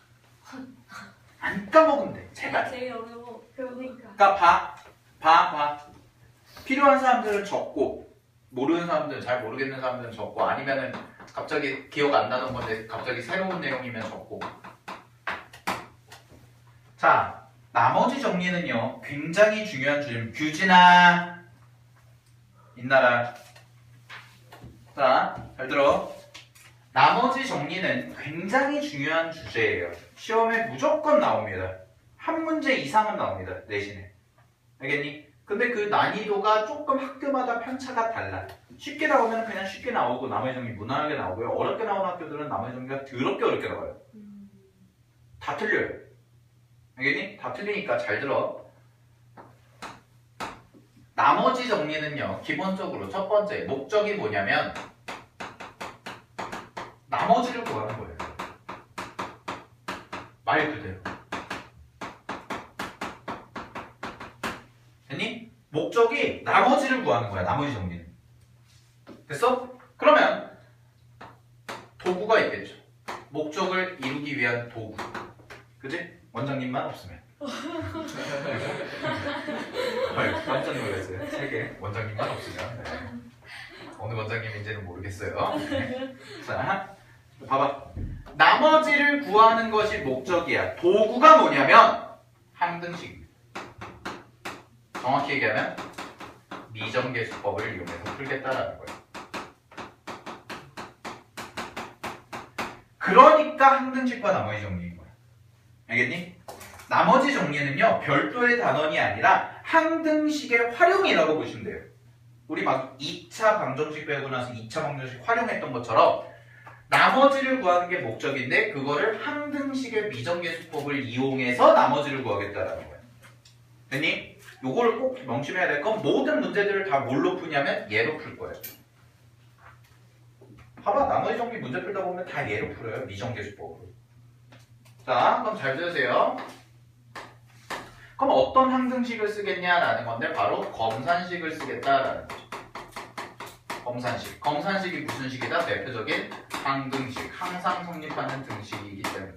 S1: 안 까먹으면 돼. 제발.
S2: 제일 어려워.
S1: 그러니까 봐. 필요한 사람들은 적고 모르는 사람들은 잘 모르겠는 사람들은 적고 아니면은 갑자기 기억 안 나던 건데 갑자기 새로운 내용이면 적고. 자, 나머지 정리는요 굉장히 중요한 주제입니다. 규진아 있나라. 자, 잘 들어. 나머지 정리는 굉장히 중요한 주제예요. 시험에 무조건 나옵니다. 한 문제 이상은 나옵니다. 내신에. 알겠니? 근데 그 난이도가 조금 학교마다 편차가 달라. 쉽게 나오면 그냥 쉽게 나오고 나머지 정리 무난하게 나오고요. 어렵게 나오는 학교들은 나머지 정리가 더럽게 어렵게 나와요. 다 틀려요. 알겠니? 다 틀리니까 잘 들어. 나머지 정리는요. 기본적으로 첫 번째 목적이 뭐냐면 나머지를 구하는 거예요. 말 그대로. 됐니? 목적이 나머지를 구하는 거야. 나머지 정리는. 됐어? 그러면 도구가 있겠죠. 목적을 이루기 위한 도구. 그지? 원장님만 없으면. 깜짝 놀랐어요. 3개 원장님만 없으면. 네. 어느 원장님인지는 모르겠어요. 네. 자, 봐봐. 나머지를 구하는 것이 목적이야. 도구가 뭐냐면 항등식입니다. 정확히 얘기하면 미정계수법을 이용해서 풀겠다라는 거예요. 그러니까 항등식과 나머지 정리인 거야. 알겠니? 나머지 정리는요 별도의 단원이 아니라 항등식의 활용이라고 보시면 돼요. 우리 막 2차 방정식 배우고 나서 2차 방정식 활용했던 것처럼 나머지를 구하는 게 목적인데 그거를 항등식의 미정계수법을 이용해서 나머지를 구하겠다라는 거예요. 됐니? 요거를 꼭 명심해야 될 건 모든 문제들을 다 뭘로 푸냐면 얘로 풀 거예요. 봐봐, 나머지 정리 문제 풀다 보면 다 얘로 풀어요. 미정계수법으로. 자, 그럼 잘 들으세요. 그럼 어떤 항등식을 쓰겠냐라는 건데 바로 검산식을 쓰겠다라는 거죠. 검산식. 검산식이 무슨 식이다? 대표적인 항등식. 항상 성립하는 등식이기 때문에.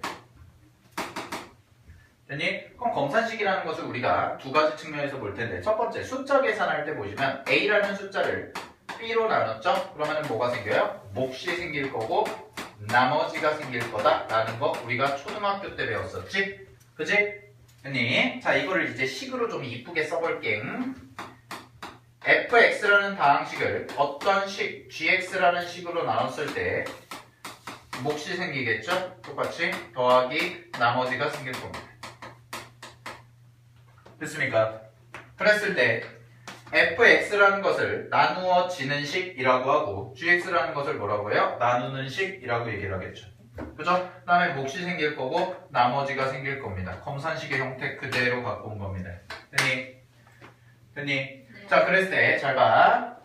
S1: 됐니? 그럼 검산식이라는 것을 우리가 두 가지 측면에서 볼 텐데 첫 번째, 숫자 계산할 때 보시면 A라는 숫자를 B로 나눴죠? 그러면 뭐가 생겨요? 몫이 생길 거고 나머지가 생길 거다라는 거 우리가 초등학교 때 배웠었지? 그지? 됐니? 자, 이거를 이제 식으로 좀 이쁘게 써볼게. fx라는 다항식을 어떤 식, gx라는 식으로 나눴을 때 몫이 생기겠죠? 똑같이 더하기 나머지가 생길 겁니다. 됐습니까? 그랬을 때 fx라는 것을 나누어지는 식이라고 하고 gx라는 것을 뭐라고 해요? 나누는 식이라고 얘기를 하겠죠. 그죠? 그 다음에 몫이 생길 거고 나머지가 생길 겁니다. 검산식의 형태 그대로 갖고 온 겁니다. 됐니? 됐니?
S4: 네.
S1: 자, 그랬을 때 잘 봐.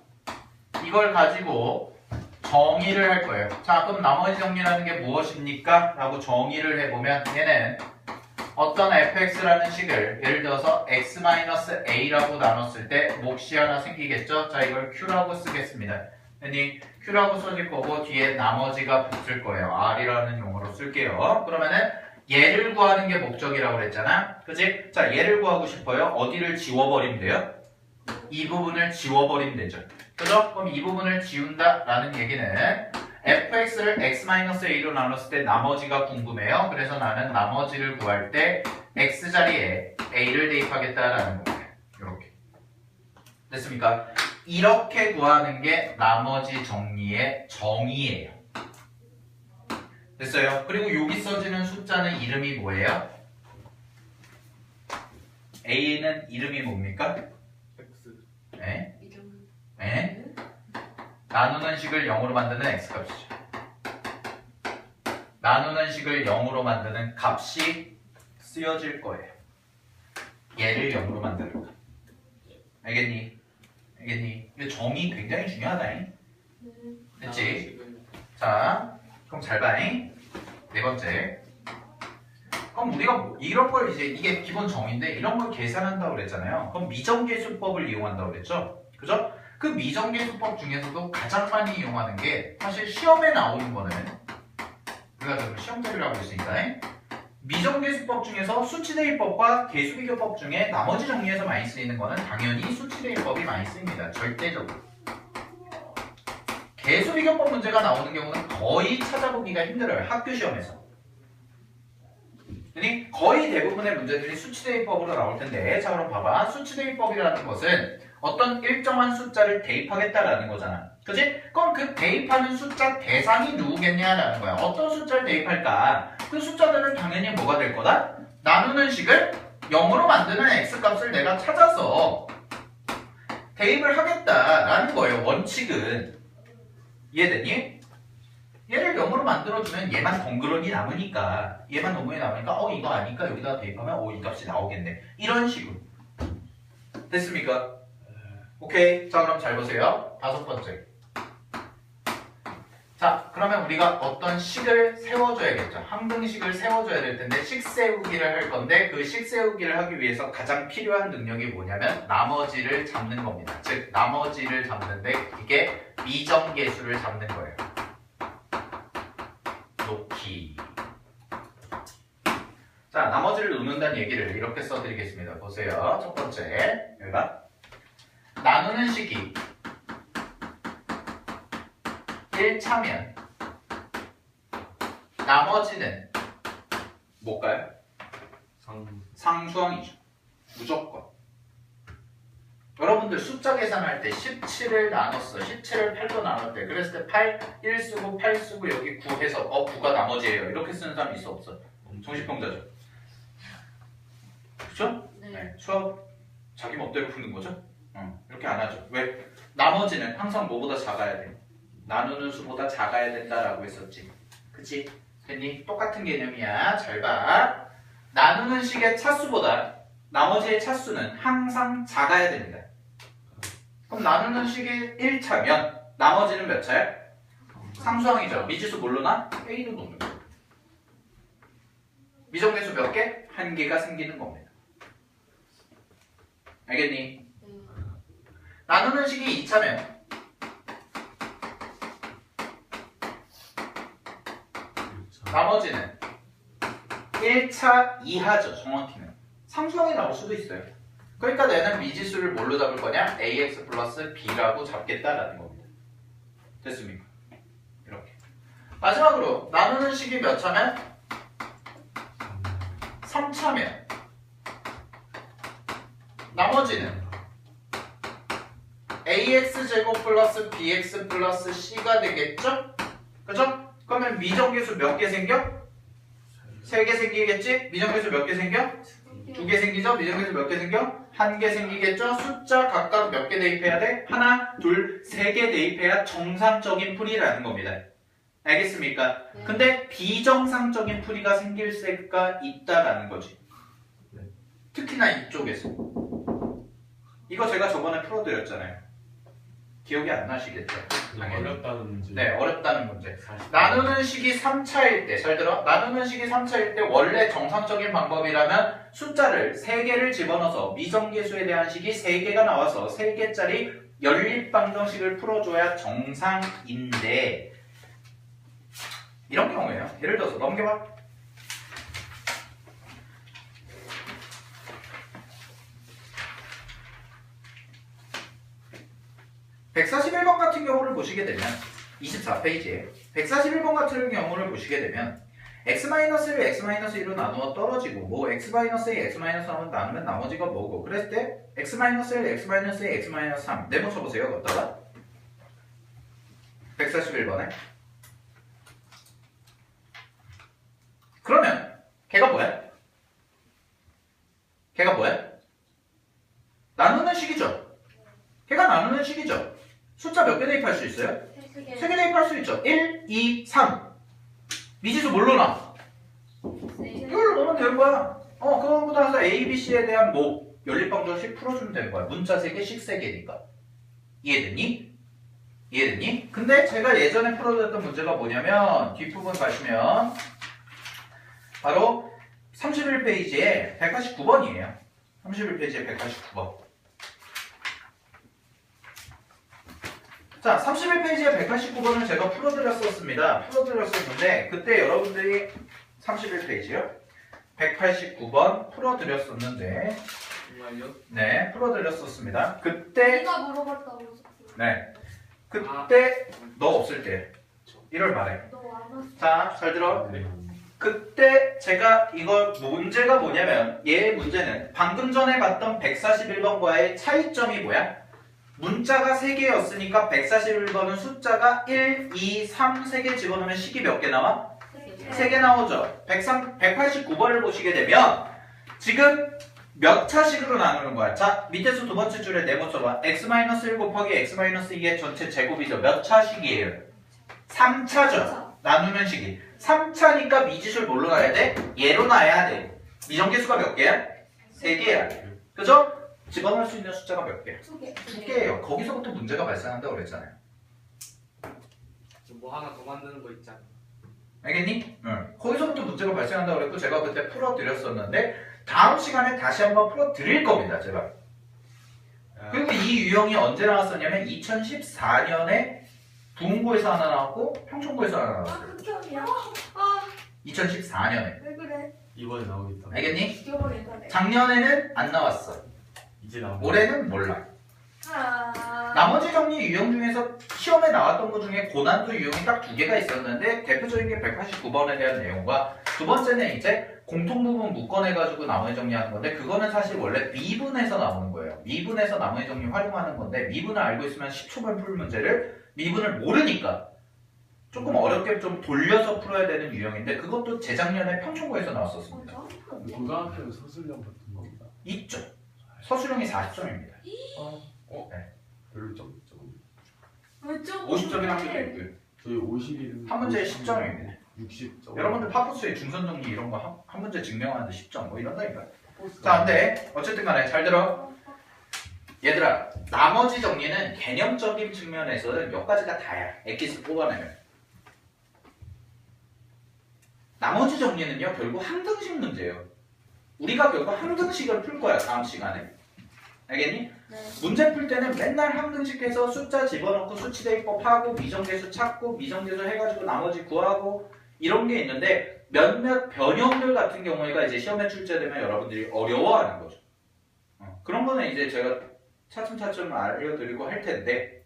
S1: 이걸 가지고 정의를 할 거예요. 자, 그럼 나머지 정리라는 게 무엇입니까? 라고 정의를 해보면 얘는 어떤 fx라는 식을 예를 들어서 x-a라고 나눴을 때 몫이 하나 생기겠죠? 자, 이걸 q라고 쓰겠습니다. 됐니? q라고 써질 거고 뒤에 나머지가 붙을 거예요. r이라는 용어로 쓸게요. 그러면은 얘를 구하는 게 목적이라고 그랬잖아. 그치? 자, 얘를 구하고 싶어요. 어디를 지워버리면 돼요? 이 부분을 지워버리면 되죠. 그죠? 그럼 이 부분을 지운다라는 얘기는 fx를 x-a로 나눴을 때 나머지가 궁금해요. 그래서 나는 나머지를 구할 때 x자리에 a를 대입하겠다라는 거예요. 이렇게. 됐습니까? 이렇게 구하는 게 나머지 정리의 정의예요. 됐어요? 그리고 여기 써지는 숫자는 이름이 뭐예요? a는 이름이 뭡니까?
S3: X.
S1: 네?
S4: 이름.
S1: 네? 나누는 식을 0으로 만드는 x값이죠. 나누는 식을 0으로 만드는 값이 쓰여질 거예요. 얘를 0으로 만드는 거. 알겠니? 알겠니? 이 정의 굉장히 중요하다잉. 됐지? 자, 그럼 잘 봐잉. 네 번째. 그럼 우리가 이런 걸 이제 이게 기본 정의인데 이런 걸 계산한다고 그랬잖아요. 그럼 미정계수법을 이용한다고 그랬죠? 그죠? 그 미정계수법 중에서도 가장 많이 이용하는 게 사실 시험에 나오는 거는 우리가 지금 시험자료를 하고 있으니까 미정계수법 중에서 수치대입법과 계수비교법 중에 나머지 정리에서 많이 쓰이는 거는 당연히 수치대입법이 많이 쓰입니다. 절대적으로. 계수비교법 문제가 나오는 경우는 거의 찾아보기가 힘들어요. 학교 시험에서. 그러니 거의 대부분의 문제들이 수치대입법으로 나올 텐데 자 그럼 봐봐. 수치대입법이라는 것은 어떤 일정한 숫자를 대입하겠다라는 거잖아. 그치? 그럼 그 대입하는 숫자 대상이 누구겠냐라는 거야. 어떤 숫자를 대입할까? 그 숫자들은 당연히 뭐가 될 거다? 나누는 식을 0으로 만드는 x값을 내가 찾아서 대입을 하겠다라는 거예요. 원칙은. 이해되니? 얘를 0으로 만들어주면 얘만 덩그러니 남으니까 얘만 덩그러니 남으니까 이거 아니까 여기다 대입하면 이 값이 나오겠네. 이런 식으로. 됐습니까? 오케이. 자 그럼 잘 보세요. 다섯 번째. 자 그러면 우리가 어떤 식을 세워줘야겠죠. 항등식을 세워줘야 될 텐데 식 세우기를 할 건데 그 식 세우기를 하기 위해서 가장 필요한 능력이 뭐냐면 나머지를 잡는 겁니다. 즉 나머지를 잡는데 이게 미정계수를 잡는 거예요. 놓기. 자 나머지를 놓는다는 얘기를 이렇게 써드리겠습니다. 보세요. 첫 번째 여기 봐. 나누는 식이 1차면 나머지는 뭘까요? 상수항이죠. 무조건. 여러분들 숫자 계산할 때 17을 나눴어. 17을 8로 나눌 때 그랬을 때 8, 1 쓰고 8 쓰고 여기 9 해서 9가 나머지예요. 이렇게 쓰는 사람 있어 없어? 정신병자죠. 그쵸?
S4: 네.
S1: 수학 자기 멋대로 푸는 거죠? 이렇게 안 하죠. 왜? 나머지는 항상 뭐보다 작아야 돼. 나누는 수보다 작아야 된다라고 했었지. 그치? 됐니? 똑같은 개념이야. 잘 봐. 나누는 식의 차수보다 나머지의 차수는 항상 작아야 됩니다. 그럼 나누는 식이 1차면 나머지는 몇 차야? 상수항이죠. 미지수 뭘로 나? A로 놓는 거예요. 미정계수 몇 개? 한 개가 생기는 겁니다. 알겠니? 나누는 식이 2차면 나머지는 1차 이하죠. 정확히는 상수항이 나올 수도 있어요. 그러니까 내는 미지수를 뭘로 잡을 거냐? ax 플러스 b라고 잡겠다라는 겁니다. 됐습니까? 이렇게. 마지막으로 나누는 식이 몇 차면? 3차면 나머지는 ax제곱 플러스 bx 플러스 c가 되겠죠? 그죠? 그러면 미정계수 몇 개 생겨? 3개 생기겠지? 미정계수 몇 개 생겨? 2개 생기죠? 미정계수 몇 개 생겨? 1개 생기겠죠? 숫자 각각 몇 개 대입해야 돼? 하나, 둘, 3개 대입해야 정상적인 풀이라는 겁니다. 알겠습니까?
S4: 네.
S1: 근데 비정상적인 풀이가 생길 수가 있다라는 거지. 특히나 이쪽에서. 이거 제가 저번에 풀어드렸잖아요. 기억이 안 나시겠죠? 당연히.
S5: 어렵다는 문제.
S1: 네, 어렵다는 문제. 나누는 식이 3차일 때, 잘 들어? 나누는 식이 3차일 때 원래 정상적인 방법이라면 숫자를 3개를 집어넣어서 미정계수에 대한 식이 3개가 나와서 3개짜리 연립방정식을 풀어줘야 정상인데 이런 경우에요. 예를 들어서 넘겨봐. (141번) 같은 경우를 보시게 되면 24페이지에 141번 같은 경우를 보시게 되면 x-1을 x-1로 나누어 떨어지고 뭐 x-a x-1로 나누면 나머지가 뭐고 그랬을 때 x-1을 x-a x-3 네모 쳐보세요. 걷다가 141번에 그러면 걔가 뭐야? 걔가 뭐야? 나누는 식이죠. 걔가 나누는 식이죠. 숫자 몇 개 대입할 수 있어요? 3개 대입할 수 있죠. 1, 2, 3 미지수 뭘로 나? 이걸로 넣으면 되는 거야. 그거보다 해서 A, B, C에 대한 뭐 연립방정식 풀어주면 되는 거야. 문자 3개, 식 3개니까. 이해됐니? 이해됐니? 근데 제가 예전에 풀어줬던 문제가 뭐냐면 뒷부분 가시면 바로 31페이지에 189번이에요. 31페이지에 189번. 자, 31페이지에 189번을 제가 풀어드렸었습니다. 풀어드렸었는데 그때 여러분들이 31페이지요? 189번 풀어드렸었는데
S3: 정말요?
S1: 네, 풀어드렸었습니다. 그때
S2: 내가 물어봤다고 그랬어.
S1: 네, 그때 너 없을 때 1월 말에
S2: 너안 왔어.
S1: 자, 잘 들어.
S5: 네.
S1: 그때 제가 이거 문제가 뭐냐면 얘 문제는 방금 전에 봤던 141번과의 차이점이 뭐야? 문자가 3개였으니까 141번은 숫자가 1, 2, 3, 3개 집어넣으면 식이 몇 개 나와? 3개 나오죠. 189번을 보시게 되면 지금 몇 차식으로 나누는 거야? 자, 밑에서 두 번째 줄에 네모 써봐. x-1 곱하기 x-2의 전체 제곱이죠. 몇 차식이에요? 3차죠. 나누는 식이. 3차니까 미지수를 뭘로 놔야 돼? 얘로 놔야 돼. 미정계수가 몇 개야? 3개야. 그죠? 집어넣을 수 있는 숫자가 몇 개?
S2: 2개.
S1: 2개예요. 거기서부터 문제가 발생한다고 그랬잖아요.
S3: 뭐 하나 더 만드는 거 있잖아.
S1: 알겠니? 응. 거기서부터 문제가 발생한다고 그랬고 제가 그때 풀어드렸었는데 다음 시간에 다시 한번 풀어드릴 겁니다. 제가. 그리고 이 유형이 언제 나왔었냐면 2014년에 부흥고에서 하나 나왔고 평촌고에서 하나 나왔어요.
S2: 극혐이야.
S1: 2014년에.
S2: 왜 그래?
S5: 이번에 나오겠다.
S1: 알겠니?
S2: 죽여버린다 내.
S1: 작년에는 안 나왔어.
S5: 이제 나오고.
S1: 올해는 몰라.
S2: 아.
S1: 나머지 정리 유형 중에서 시험에 나왔던 것 중에 고난도 유형이 딱 2개가 있었는데 대표적인 게 189번에 대한 내용과 두 번째는 이제 공통부분 묶어내가지고 나머지 정리하는 건데 그거는 사실 원래 미분에서 나오는 거예요. 미분에서 나머지 정리 활용하는 건데 미분을 알고 있으면 10초만 풀 문제를 미분을 모르니까 조금 어렵게 좀 돌려서 풀어야 되는 유형인데 그것도 재작년에 평촌고에서 나왔었습니다.
S5: 고등학교 서술형 같은 겁니다.
S1: 있죠. 서술형이 40점입니다. 네.
S5: 별로 조금.
S2: 왜 좀?
S1: 50점인 학교도 있고요.
S5: 저희 50일은
S1: 한 문제에 10점입니다.
S5: 60점.
S1: 여러분들 파포스의 중선 정리 이런 거 한 문제 증명하는데 10점 뭐 이런다니까요. 자, 근데 어쨌든 간에 잘 들어. 얘들아, 나머지 정리는 개념적인 측면에서는 몇 가지가 다야. 엑기스 뽑아내면. 나머지 정리는요, 결국 항등식 문제예요. 우리가 결국 항등식을 풀 거야, 다음 시간에. 알겠니?
S2: 네.
S1: 문제 풀 때는 맨날 항등식해서 숫자 집어넣고 수치대입법 하고 미정계수 찾고 미정계수 해가지고 나머지 구하고 이런 게 있는데 몇몇 변형들 같은 경우가 이제 시험에 출제되면 여러분들이 어려워하는 거죠. 그런 거는 이제 제가 차츰차츰 알려드리고 할 텐데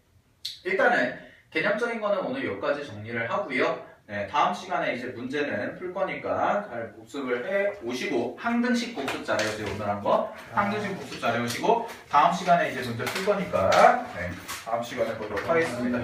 S1: 일단은 개념적인 거는 오늘 여기까지 정리를 하고요. 네, 다음 시간에 이제 문제는 풀 거니까 잘 복습을 해 오시고 항등식 복습 잘해오세요. 오늘 한 거 항등식 복습 잘해오시고 다음 시간에 이제 문제 풀 거니까 네, 다음 시간에 보도록 하겠습니다.